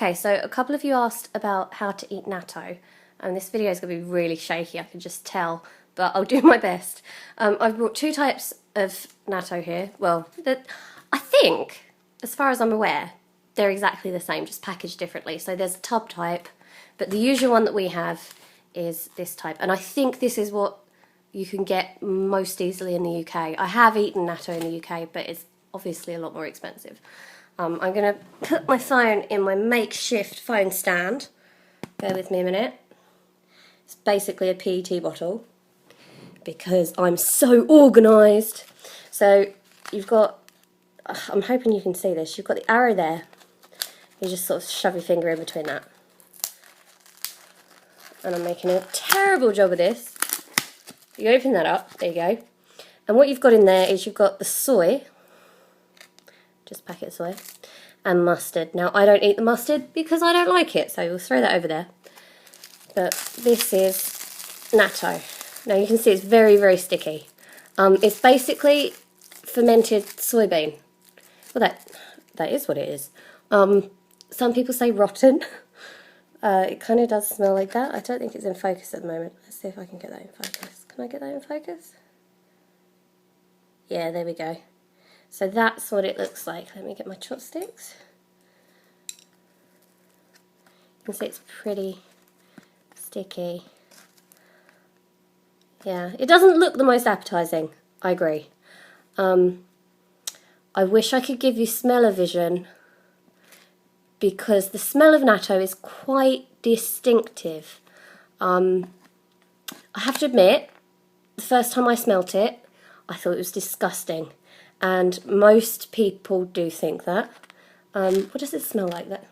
Okay, so a couple of you asked about how to eat natto, and this video is going to be really shaky, I can just tell, but I'll do my best. I've brought two types of natto here. Well, I think, as far as I'm aware, they're exactly the same, just packaged differently. So there's a tub type, but the usual one that we have is this type, and I think this is what you can get most easily in the UK. I have eaten natto in the UK, but it's obviously a lot more expensive. I'm going to put my phone in my makeshift phone stand. Bear with me a minute. It's basically a PET bottle because I'm so organised. So you've got, I'm hoping you can see this, you've got the arrow there. You just sort of shove your finger in between that. And I'm making a terrible job of this. You open that up, there you go. And what you've got in there is you've got the soy, just a packet of soy, and mustard. Now, I don't eat the mustard because I don't like it, so we'll throw that over there. But this is natto. Now, you can see it's very, very sticky. It's basically fermented soybean. Well, that is what it is. Some people say rotten. It kind of does smell like that. I don't think it's in focus at the moment. Let's see if I can get that in focus. Can I get that in focus? Yeah, there we go. So that's what it looks like. Let me get my chopsticks. You can see it's pretty sticky. Yeah, it doesn't look the most appetizing, I agree. I wish I could give you smell-o-vision because the smell of natto is quite distinctive. I have to admit, the first time I smelt it, I thought it was disgusting. And most people do think that. What does it smell like? That?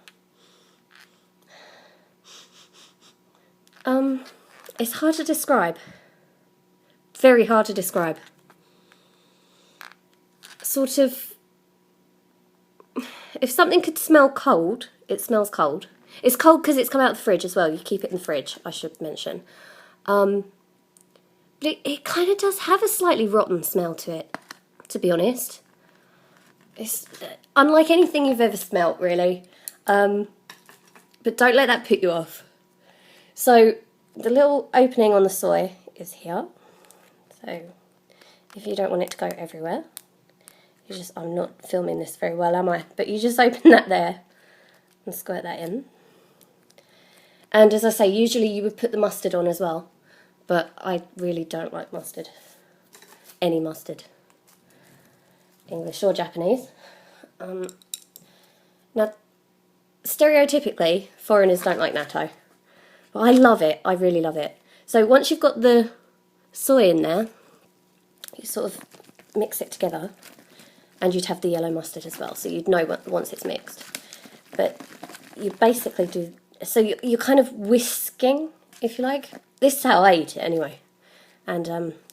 It's hard to describe. Very hard to describe. Sort of, if something could smell cold, it smells cold. It's cold because it's come out of the fridge as well. You keep it in the fridge, I should mention. But it kind of does have a slightly rotten smell to it, to be honest. It's unlike anything you've ever smelt, really. But don't let that put you off. So the little opening on the soy is here. So if you don't want it to go everywhere, I'm not filming this very well, am I? But you just open that there and squirt that in. And as I say, usually you would put the mustard on as well. But I really don't like mustard. Any mustard. English or Japanese. Now, stereotypically, foreigners don't like natto. But I love it. I really love it. So once you've got the soy in there, you sort of mix it together. And you'd have the yellow mustard as well, so you'd know once it's mixed. But you basically do... So you're kind of whisking, if you like. This is how I eat it anyway. And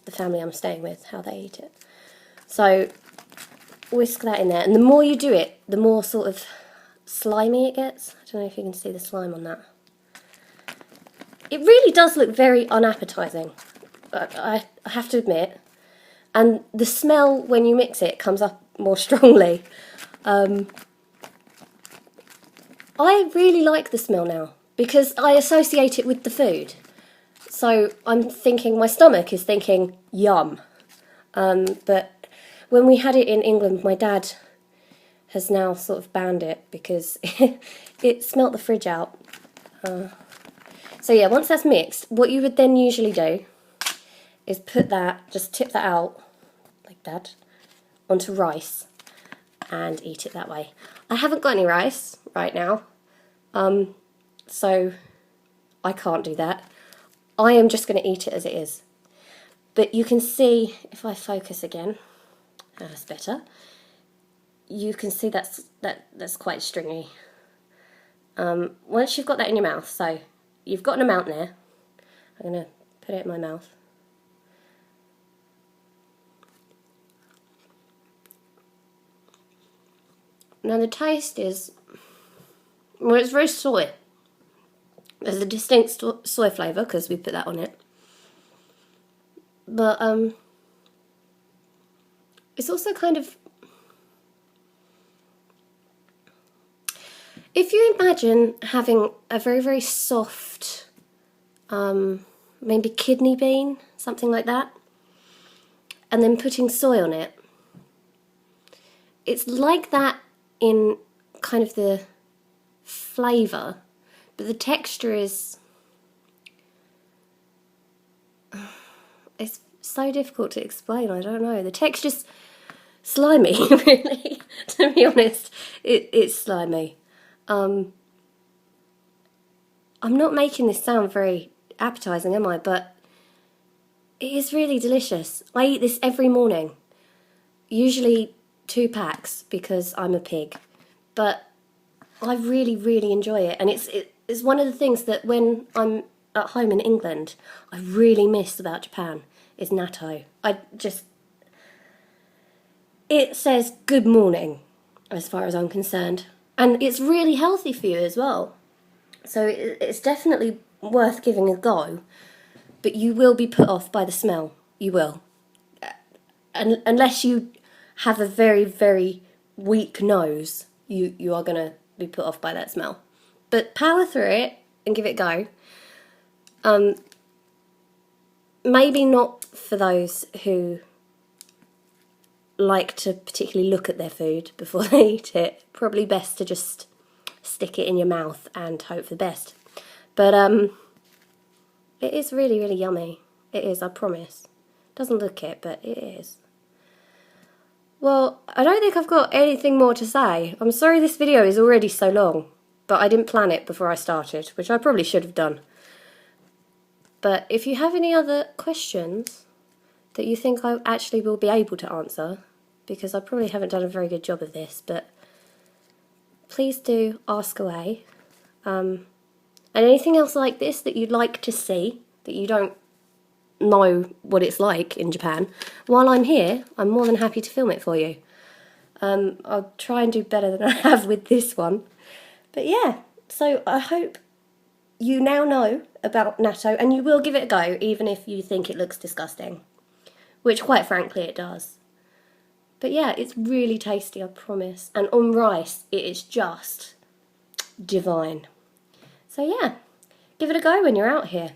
the family I'm staying with, how they eat it. So whisk that in there. And the more you do it, the more sort of slimy it gets. I don't know if you can see the slime on that. It really does look very unappetizing, I have to admit. And the smell, when you mix it, comes up more strongly. I really like the smell now because I associate it with the food. So I'm thinking, my stomach is thinking, yum. But when we had it in England, my dad has now sort of banned it because it smelt the fridge out. So yeah, once that's mixed, what you would then usually do is put that, just tip that out, like that, onto rice and eat it that way. I haven't got any rice right now, so I can't do that. I am just going to eat it as it is. But you can see, if I focus again, that's better, you can see that's quite stringy. Once you've got that in your mouth, so you've got an amount there, I'm going to put it in my mouth. Now the taste is, well, it's very soy. There's a distinct soy flavour because we put that on it. But it's also kind of, If you imagine having a very, very soft, maybe kidney bean, something like that, and then putting soy on it, it's like that in kind of the flavour, but the texture is... It's so difficult to explain, I don't know. The texture's slimy, really, to be honest. It's slimy. I'm not making this sound very appetising, am I? But it is really delicious. I eat this every morning. Usually 2 packs because I'm a pig. But I really, really enjoy it. And it's one of the things that when I'm at home in England, I really miss about Japan, is natto. It says good morning, as far as I'm concerned. And it's really healthy for you as well. So it's definitely worth giving a go. But you will be put off by the smell. You will. Unless you have a very, very weak nose, you are going to be put off by that smell. But power through it and give it a go. Maybe not for those who like to particularly look at their food before they eat it. Probably best to just stick it in your mouth and hope for the best. But it is really, really yummy. It is, I promise. Doesn't look it, but it is. Well, I don't think I've got anything more to say. I'm sorry this video is already so long, but I didn't plan it before I started, which I probably should have done. But if you have any other questions that you think I actually will be able to answer, because I probably haven't done a very good job of this, but please do ask away. And anything else like this that you'd like to see, that you don't know what it's like in Japan, while I'm here, I'm more than happy to film it for you. I'll try and do better than I have with this one. But yeah, so I hope you now know about natto, and you will give it a go, even if you think it looks disgusting. Which, quite frankly, it does. But yeah, it's really tasty, I promise. And on rice, it is just divine. So yeah, give it a go when you're out here.